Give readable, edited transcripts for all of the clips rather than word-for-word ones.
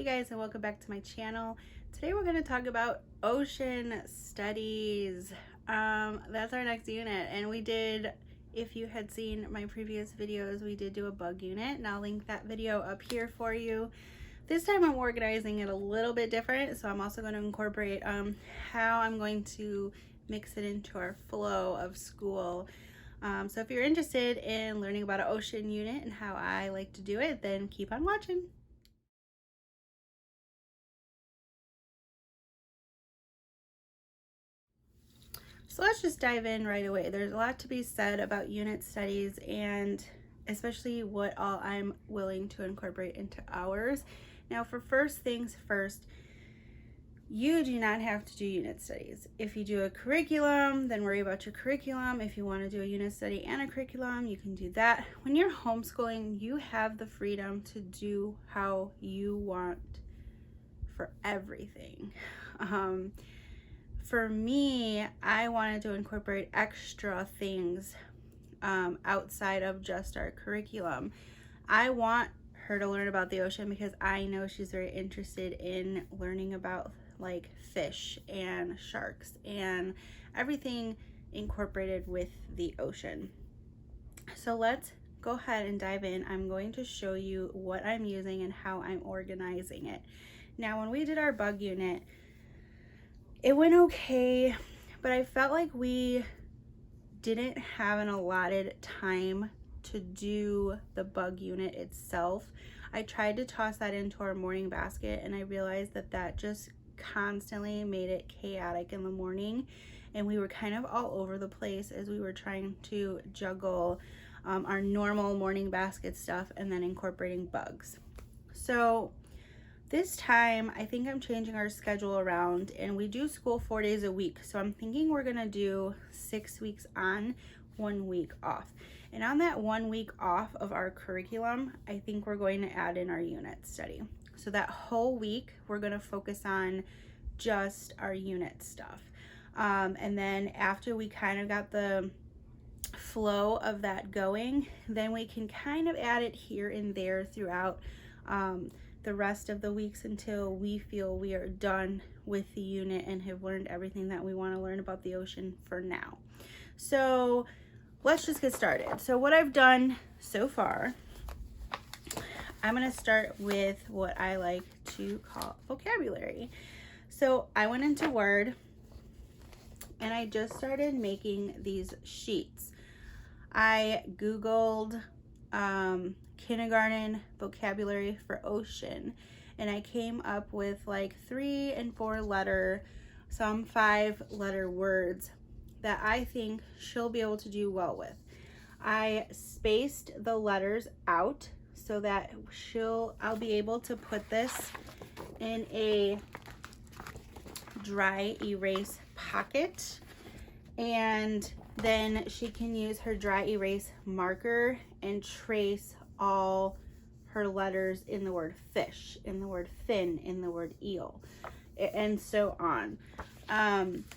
Hey guys, and welcome back to my channel. Today we're going to talk about ocean studies. That's our next unit, and we did, if you had seen my previous videos, we did do a bug unit, and I'll link that video up here for you. This time I'm organizing it a little bit different, so I'm also going to incorporate how I'm going to mix it into our flow of school. So if you're interested in learning about an ocean unit and how I like to do it, then keep on watching. So let's just dive in right away. There's a lot to be said about unit studies, and especially what all I'm willing to incorporate into ours. Now, for first things first, you do not have to do unit studies. If you do a curriculum, then worry about your curriculum. If you want to do a unit study and a curriculum, you can do that. When you're homeschooling, you have the freedom to do how you want for everything. For me, I wanted to incorporate extra things outside of just our curriculum. I want her to learn about the ocean because I know she's very interested in learning about like fish and sharks and everything incorporated with the ocean. So let's go ahead and dive in. I'm going to show you what I'm using and how I'm organizing it. Now, when we did our bug unit, it went okay, but I felt like we didn't have an allotted time to do the bug unit itself. I tried to toss that into our morning basket, and I realized that that just constantly made it chaotic in the morning, and we were kind of all over the place as we were trying to juggle our normal morning basket stuff and then incorporating bugs. So this time, I think I'm changing our schedule around, and we do school 4 days a week. So I'm thinking we're gonna do 6 weeks on, 1 week off. And on that 1 week off of our curriculum, I think we're going to add in our unit study. So that whole week, we're gonna focus on just our unit stuff. And then after we kind of got the flow of that going, then we can kind of add it here and there throughout the rest of the weeks until we feel we are done with the unit and have learned everything that we want to learn about the ocean for now. So let's just get started. So what I've done so far, I'm going to start with what I like to call vocabulary. So I went into Word and I just started making these sheets. I Googled kindergarten vocabulary for ocean, and I came up with like 3 and 4 letter, some 5 letter words that I think she'll be able to do well with. I spaced the letters out so that I'll be able to put this in a dry erase pocket, and then she can use her dry erase marker and trace all her letters in the word fish, in the word fin, in the word eel, and so on.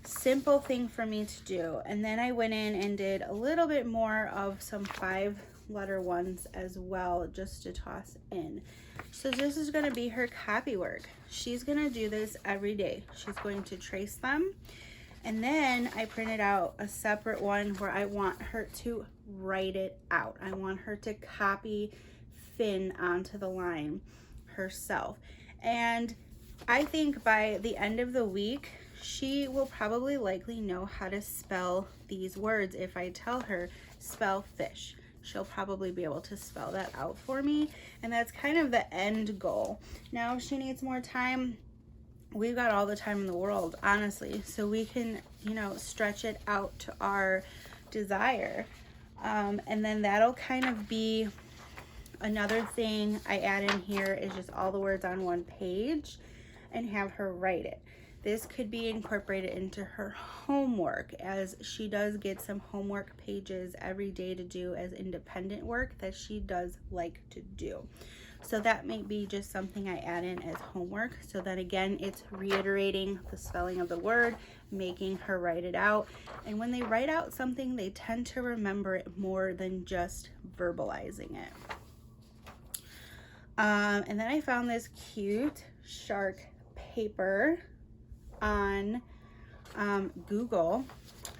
Simple thing for me to do. And then I went in and did a little bit more of some 5 letter ones as well, just to toss in. So this is going to be her copy work. She's going to do this every day. She's going to trace them. And then I printed out a separate one where I want her to write it out. I want her to copy fin onto the line herself. And I think by the end of the week, she will probably likely know how to spell these words. If I tell her spell fish, she'll probably be able to spell that out for me. And that's kind of the end goal. Now, if she needs more time, we've got all the time in the world, honestly, so we can, stretch it out to our desire. And then that'll kind of be another thing I add in here is just all the words on one page and have her write it. This could be incorporated into her homework, as she does get some homework pages every day to do as independent work that she does like to do. So that may be just something I add in as homework. So then again, it's reiterating the spelling of the word, making her write it out. And when they write out something, they tend to remember it more than just verbalizing it. And then I found this cute shark paper on Google.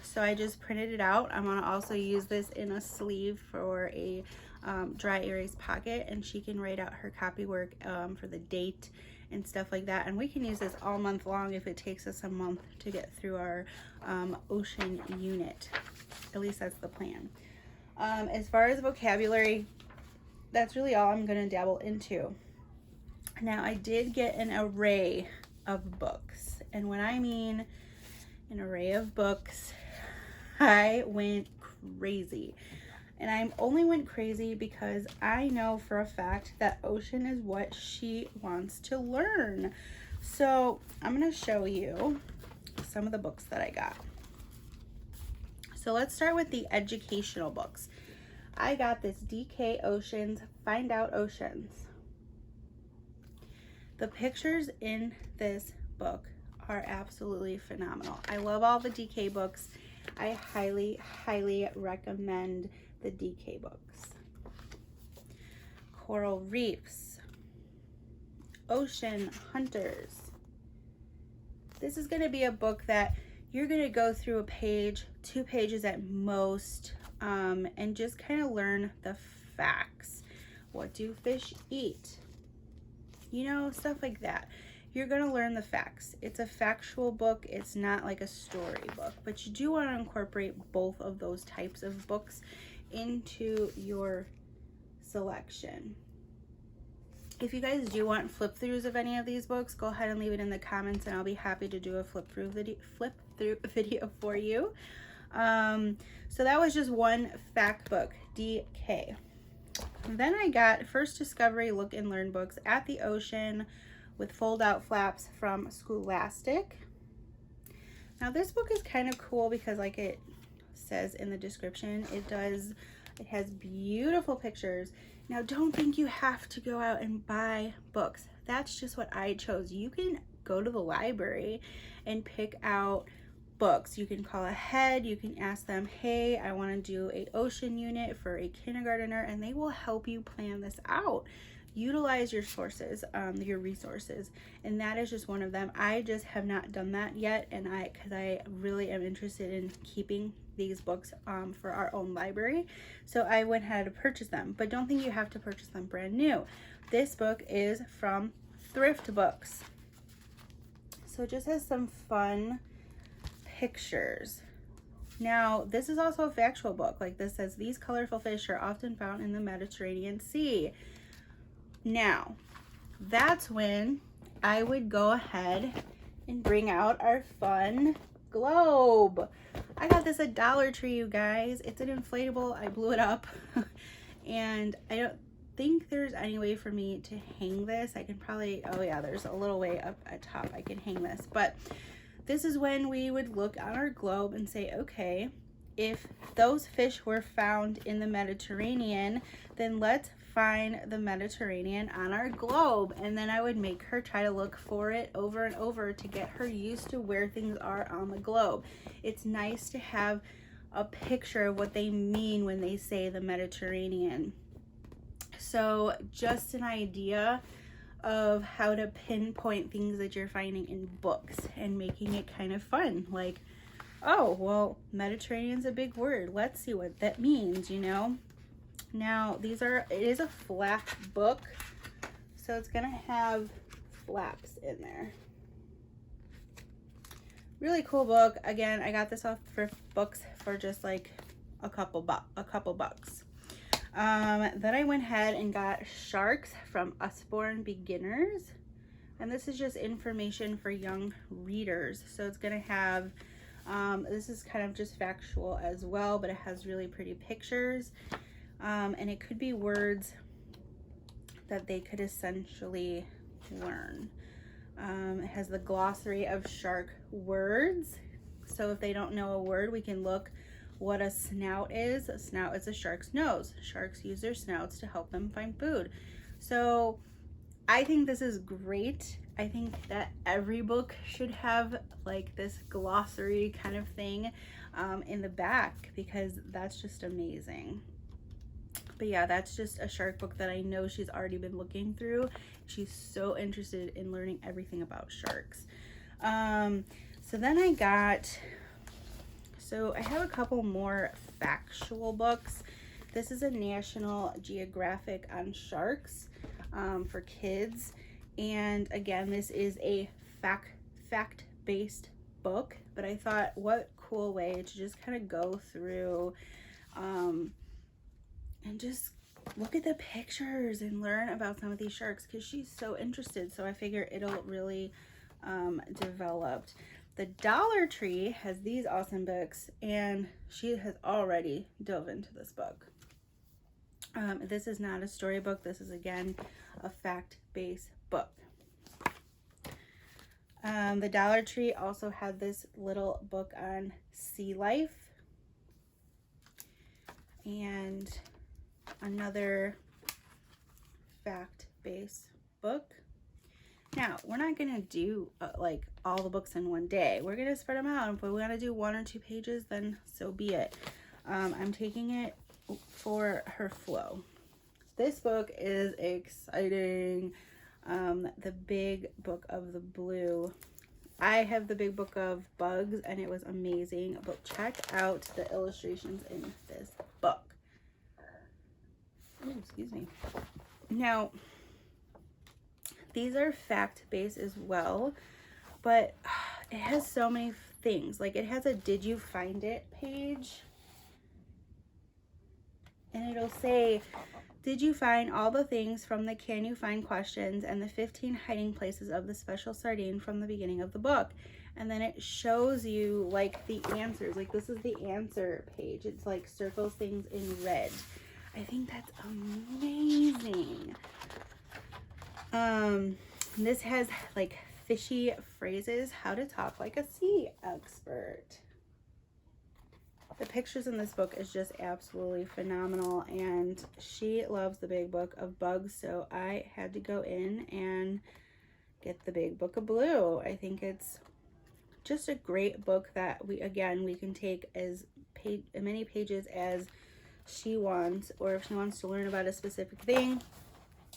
So I just printed it out. I'm gonna also use this in a sleeve for a dry erase pocket, and she can write out her copy work for the date and stuff like that. And we can use this all month long if it takes us a month to get through our ocean unit. At least that's the plan. As far as vocabulary, that's really all I'm gonna dabble into. Now, I did get an array of books, and when I mean an array of books, I went crazy. And I only went crazy because I know for a fact that ocean is what she wants to learn. So I'm going to show you some of the books that I got. So let's start with the educational books. I got this DK Oceans, Find Out Oceans. The pictures in this book are absolutely phenomenal. I love all the DK books. I highly, highly recommend the DK books. Coral Reefs, Ocean Hunters. This is going to be a book that you're going to go through a page, 2 pages at most, and just kind of learn the facts. What do fish eat? You know, stuff like that. You're going to learn the facts. It's a factual book. It's not like a story book, but you do want to incorporate both of those types of books into your selection. If you guys do want flip throughs of any of these books, go ahead and leave it in the comments, and I'll be happy to do a flip through video for you. So that was just one fact book, DK. Then I got First Discovery Look and Learn books, At the Ocean with Fold Out Flaps from Scholastic. Now this book is kind of cool because, like it says in the description, it has beautiful pictures. Now don't think you have to go out and buy books. That's just what I chose. You can go to the library and pick out books. You can call ahead, you can ask them, hey, I want to do a ocean unit for a kindergartner, and they will help you plan this out. Utilize your sources, your resources, and that is just one of them. I just have not done that yet, and because I really am interested in keeping these books for our own library, so I went ahead to purchase them. But don't think you have to purchase them brand new. This book is from Thrift Books, so it just has some fun pictures. Now this is also a factual book. Like this says, these colorful fish are often found in the Mediterranean Sea. Now that's when I would go ahead and bring out our fun globe. I got this at Dollar Tree, you guys. It's an inflatable. I blew it up and I don't think there's any way for me to hang this. I can probably, oh yeah, there's a little way up at top I can hang this. But this is when we would look on our globe and say, okay, if those fish were found in the Mediterranean, then let's find the Mediterranean on our globe. And then I would make her try to look for it over and over to get her used to where things are on the globe. It's nice to have a picture of what they mean when they say the Mediterranean. So just an idea of how to pinpoint things that you're finding in books and making it kind of fun. Like, oh, well, Mediterranean's a big word. Let's see what that means, you know? Now, it is a flap book, so it's gonna have flaps in there. Really cool book. Again, I got this off Thrift Books for just like a couple bucks. Then I went ahead and got Sharks from Usborne Beginners, and this is just information for young readers. So it's gonna have this is kind of just factual as well, but it has really pretty pictures, and it could be words that they could essentially learn. It has the glossary of shark words, so if they don't know a word, we can look what a snout is. A snout is a shark's nose. Sharks use their snouts to help them find food. So I think this is great. I think that every book should have like this glossary kind of thing in the back, because that's just amazing. But yeah, that's just a shark book that I know she's already been looking through. She's so interested in learning everything about sharks. So then I have a couple more factual books. This is a National Geographic on sharks for kids. And again, this is a fact-based book, but I thought what cool way to just kind of go through and just look at the pictures and learn about some of these sharks, because she's so interested. So I figure it'll really develop. The Dollar Tree has these awesome books, and she has already dove into this book. This is not a storybook. This is, again, a fact-based book. The Dollar Tree also had this little book on sea life, and another fact-based book. Now, we're not going to do like all the books in one day. We're going to spread them out. If we want to do 1 or 2 pages, then so be it. I'm taking it for her flow. This book is exciting. The Big Book of the Blue. I have the Big Book of Bugs, and it was amazing. But check out the illustrations in this book. Oh, excuse me. Now, these are fact-based as well, but it has so many things. Like, it has a Did You Find It page, and it'll say, did you find all the things from the Can You Find questions and the 15 hiding places of the special sardine from the beginning of the book? And then it shows you like the answers. Like, this is the answer page. It's like circles things in red. I think that's amazing. This has like fishy phrases, how to talk like a sea expert. The pictures in this book is just absolutely phenomenal, and she loves the Big Book of Bugs, so I had to go in and get the Big Book of Blue. I think it's just a great book that we can take as many pages as she wants, or if she wants to learn about a specific thing,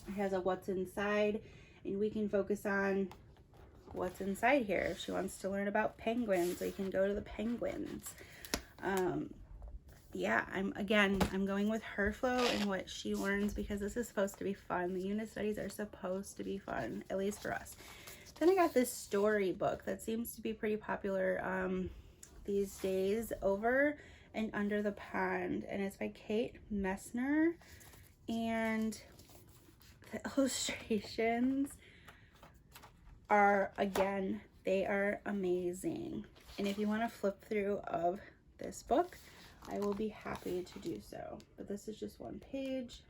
it has a what's inside, and we can focus on what's inside here. If she wants to learn about penguins, we can go to the penguins. Yeah, I'm going with her flow and what she learns, because this is supposed to be fun. The unit studies are supposed to be fun, at least for us. Then I got this story book that seems to be pretty popular these days, Over and Under the Pond, and it's by Kate Messner, and the illustrations are, again, they are amazing. And if you want to flip through of this book, I will be happy to do so. But this is just one page.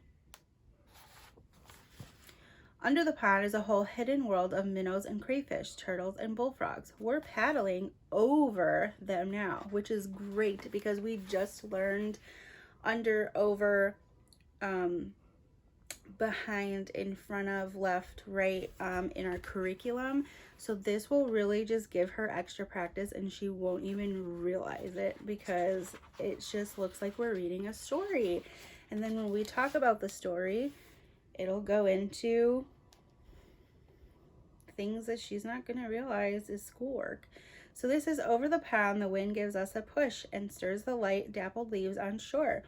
Under the Pond is a whole hidden world of minnows and crayfish, turtles and bullfrogs. We're paddling over them now, which is great because we just learned under, over, behind, in front of, left, right in our curriculum. So this will really just give her extra practice, and she won't even realize it because it just looks like we're reading a story. And then when we talk about the story, it'll go into things that she's not going to realize is schoolwork. So this is Over the Pond. The wind gives us a push and stirs the light dappled leaves on shore.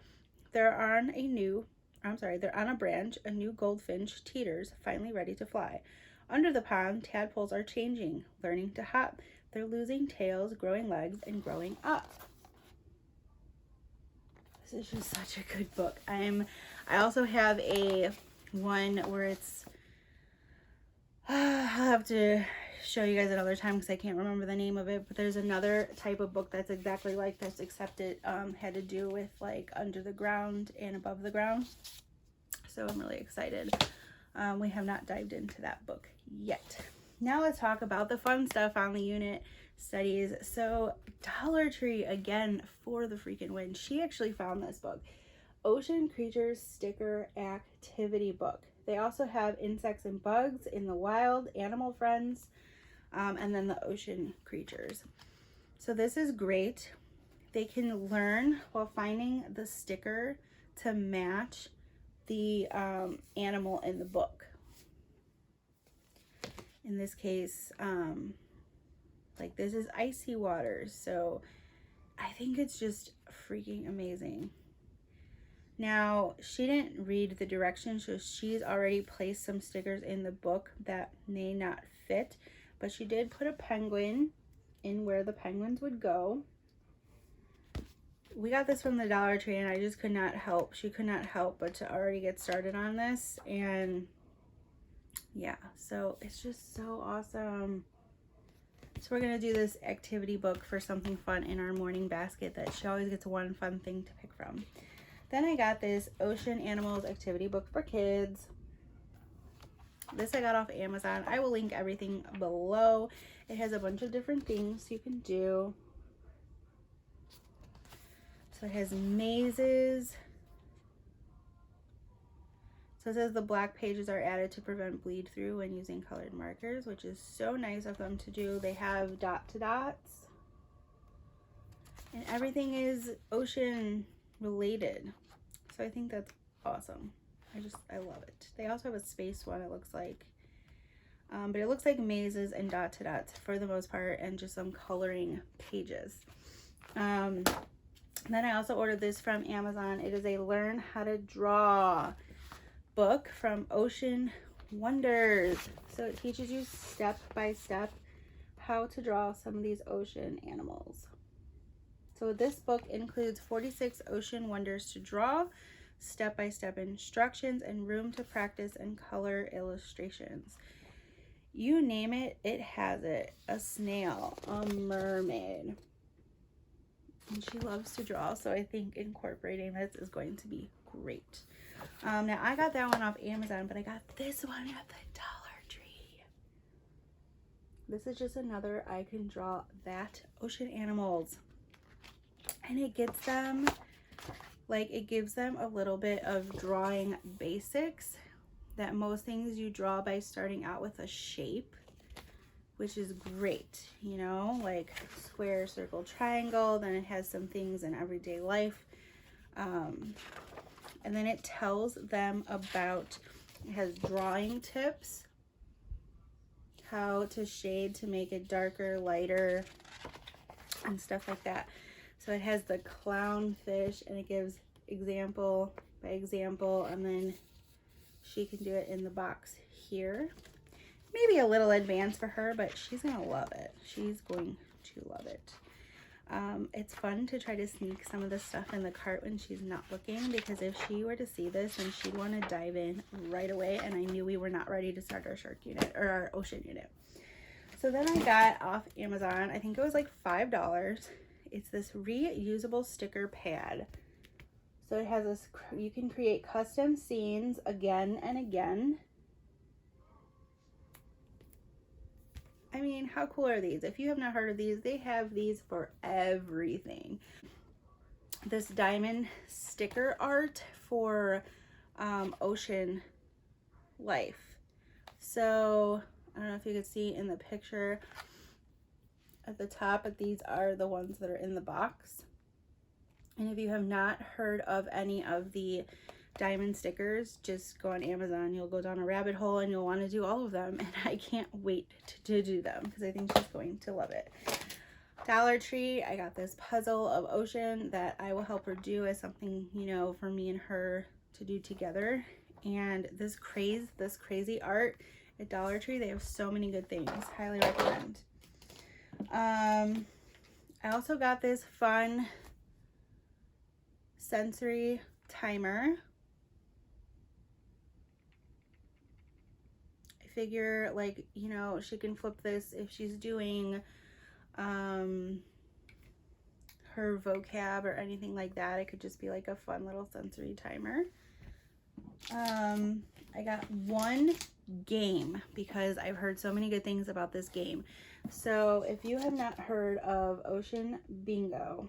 They're on a branch, a new goldfinch teeters, finally ready to fly. Under the pond, tadpoles are changing, learning to hop. They're losing tails, growing legs, and growing up. This is just such a good book. I also have a one where it's, I'll have to show you guys another time because I can't remember the name of it, but there's another type of book that's exactly like this, except it had to do with like under the ground and above the ground. So I'm really excited. We have not dived into that book yet. Now let's talk about the fun stuff on the unit studies. So Dollar Tree, again, for the freaking win. She actually found this book, Ocean Creatures Sticker Activity Book. They also have Insects and Bugs in the Wild, Animal Friends, and then the Ocean Creatures. So this is great. They can learn while finding the sticker to match the animal in the book. In this case, like this is icy waters, so I think it's just freaking amazing. Now, she didn't read the directions, so she's already placed some stickers in the book that may not fit, but she did put a penguin in where the penguins would go. We got this from the Dollar Tree, and I just could not help. She could not help but to already get started on this, and yeah, so it's just so awesome. So we're gonna do this activity book for something fun in our morning basket that she always gets one fun thing to pick from. Then I got this Ocean Animals activity book for kids. This I got off Amazon. I will link everything below. It has a bunch of different things you can do. So it has mazes. So it says the black pages are added to prevent bleed through when using colored markers, which is so nice of them to do. They have dot to dots. And everything is ocean related. So I think that's awesome. I love it. They also have a space one, it looks like. But it looks like mazes and dot to dots for the most part, and just some coloring pages. Then I also ordered this from Amazon. It is a Learn How to Draw book from Ocean Wonders. So it teaches you step by step how to draw some of these ocean animals. So this book includes 46 ocean wonders to draw, step-by-step instructions, and room to practice and color illustrations. You name it, it has it. A snail, a mermaid. And she loves to draw, so I think incorporating this is going to be great. Now I got that one off Amazon, but I got this one at the Dollar Tree. This is just another I Can Draw That Ocean Animals. And it gets them, like, it gives them a little bit of drawing basics that most things you draw by starting out with a shape, which is great, you know, like square, circle, triangle. Then it has some things in everyday life. And then it tells them about, it has drawing tips, how to shade to make it darker, lighter, and stuff like that. So it has the clownfish, and it gives example by example, and then she can do it in the box here. Maybe a little advanced for her, but she's gonna love it. She's going to love it. It's fun to try to sneak some of the stuff in the cart when she's not looking, because if she were to see this, then she'd want to dive in right away, and I knew we were not ready to start our shark unit or our ocean unit. So then I got off Amazon, I think it was like $5. It's this reusable sticker pad. So it has this, you can create custom scenes again and again. I mean, how cool are these? If you have not heard of these, they have these for everything. This diamond sticker art for ocean life. So I don't know if you could see in the picture at the top, but these are the ones that are in the box. And if you have not heard of any of the diamond stickers, just go on Amazon. You'll go down a rabbit hole and you'll want to do all of them, and I can't wait to do them because I think she's going to love it. Dollar Tree, I got this puzzle of ocean that I will help her do as something, you know, for me and her to do together. And this crazy art at Dollar Tree, they have so many good things. Highly recommend. I also got this fun sensory timer. I figure, like, you know, she can flip this if she's doing her vocab or anything like that. It could just be like a fun little sensory timer. I got one game because I've heard so many good things about this game. So if you have not heard of Ocean Bingo,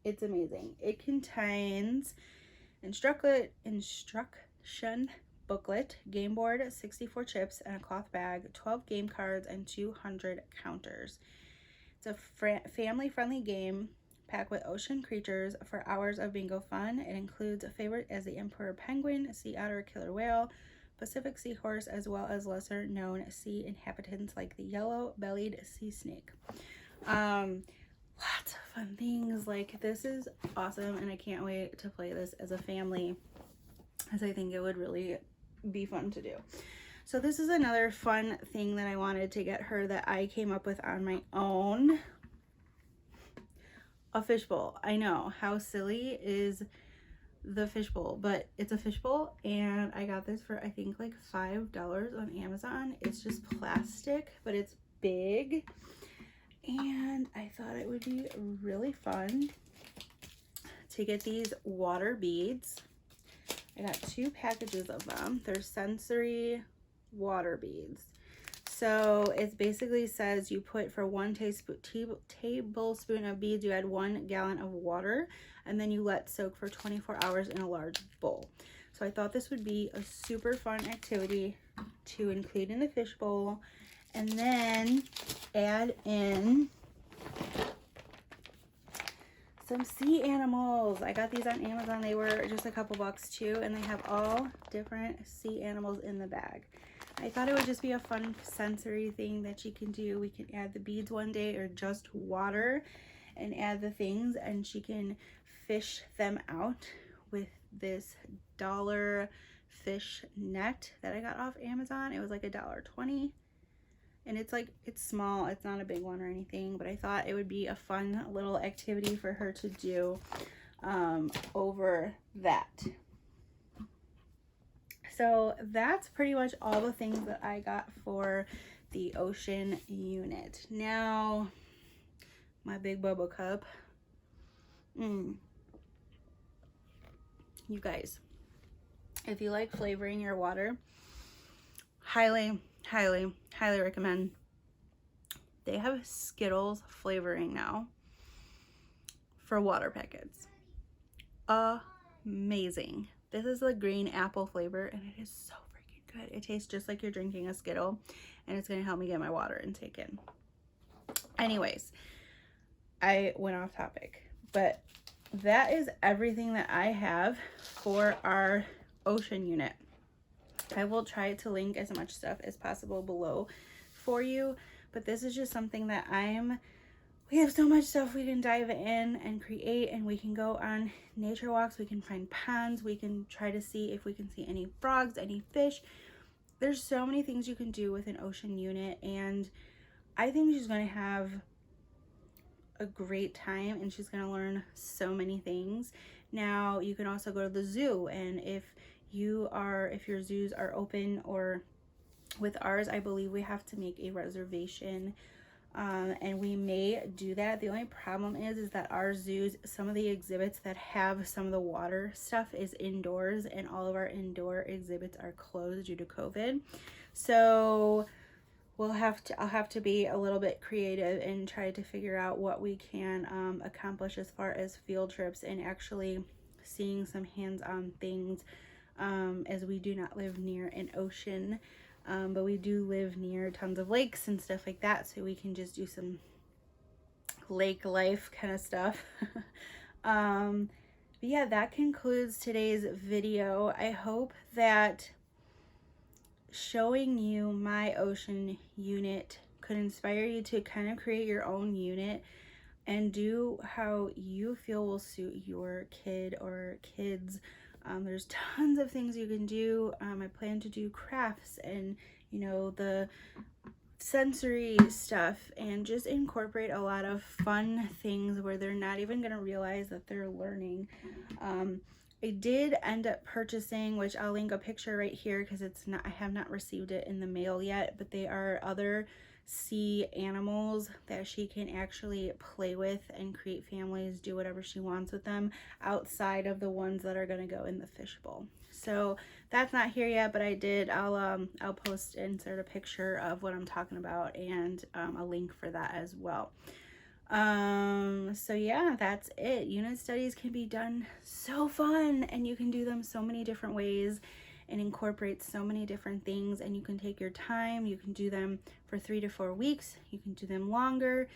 it's amazing. It contains instruction booklet, game board, 64 chips, and a cloth bag, 12 game cards, and 200 counters. It's a family-friendly game packed with ocean creatures for hours of bingo fun. It includes a favorite as the emperor penguin, sea otter, killer whale, Pacific seahorse, as well as lesser known sea inhabitants like the yellow-bellied sea snake. Lots of fun things. Like, this is awesome, and I can't wait to play this as a family, as I think it would really be fun to do. So this is another fun thing that I wanted to get her that I came up with on my own. A fishbowl. I know, how silly is the fishbowl, but it's a fishbowl, and I got this for I think like $5 on Amazon. It's just plastic, but it's big, and I thought it would be really fun to get these water beads. I got 2 packages of them. They're sensory water beads. So it basically says you put for 1 tablespoon of beads, you add 1 gallon of water, and then you let soak for 24 hours in a large bowl. So I thought this would be a super fun activity to include in the fish bowl, and then add in some sea animals. I got these on Amazon. They were just a couple bucks too, and they have all different sea animals in the bag. I thought it would just be a fun sensory thing that you can do. We can add the beads one day or just water and add the things, and she can fish them out with this dollar fish net that I got off Amazon. It was like $1.20, and it's small. It's not a big one or anything, but I thought it would be a fun little activity for her to do over that. So that's pretty much all the things that I got for the ocean unit. Now, my big bubble cup. You guys, if you like flavoring your water, highly, highly, highly recommend. They have Skittles flavoring now for water packets. Amazing. This is the green apple flavor, and it is so freaking good. It tastes just like you're drinking a Skittle, and it's going to help me get my water intake in. Anyways, I went off topic, but that is everything that I have for our ocean unit. I will try to link as much stuff as possible below for you, but this is just something that we have so much stuff we can dive in and create, and we can go on nature walks, we can find ponds, we can try to see if we can see any frogs, any fish. There's so many things you can do with an ocean unit, and I think she's going to have a great time, and she's going to learn so many things. Now, you can also go to the zoo, and if your zoos are open, or with ours, I believe we have to make a reservation. And we may do that. The only problem is that our zoos, some of the exhibits that have some of the water stuff is indoors, and all of our indoor exhibits are closed due to COVID. So I'll have to be a little bit creative and try to figure out what we can accomplish as far as field trips and actually seeing some hands-on things, as we do not live near an ocean. But we do live near tons of lakes and stuff like that, so we can just do some lake life kind of stuff. But yeah, that concludes today's video. I hope that showing you my ocean unit could inspire you to kind of create your own unit and do how you feel will suit your kid or kids. There's tons of things you can do. I plan to do crafts and, the sensory stuff, and just incorporate a lot of fun things where they're not even going to realize that they're learning. I did end up purchasing, which I'll link a picture right here because I have not received it in the mail yet, but they are other sea animals that she can actually play with and create families, do whatever she wants with them outside of the ones that are going to go in the fishbowl. So that's not here yet, but I'll post, insert a picture of what I'm talking about, and a link for that as well. So yeah, that's it. Unit studies can be done so fun, and you can do them so many different ways and incorporate so many different things, and you can take your time. You can do them for 3 to 4 weeks. You can do them longer.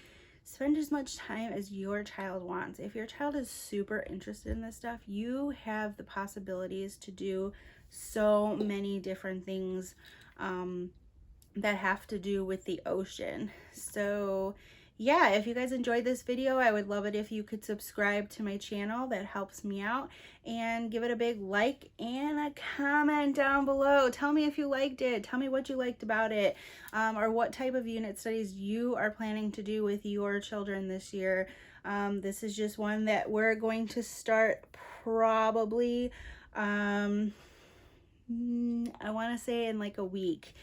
spend as much time as your child wants. If your child is super interested in this stuff, you have the possibilities to do so many different things that have to do with the ocean. So yeah, if you guys enjoyed this video, I would love it if you could subscribe to my channel. That helps me out. And give it a big like and a comment down below. Tell me if you liked it. Tell me what you liked about it, or what type of unit studies you are planning to do with your children this year. This is just one that we're going to start probably, I want to say in like a week.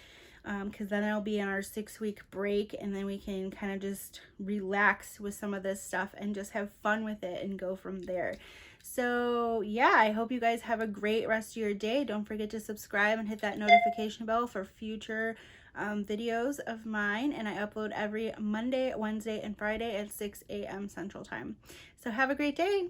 Because then I'll be in our 6-week break, and then we can kind of just relax with some of this stuff and just have fun with it and go from there. So yeah, I hope you guys have a great rest of your day. Don't forget to subscribe and hit that notification bell for future videos of mine, and I upload every Monday, Wednesday, and Friday at 6 a.m. Central Time. So have a great day.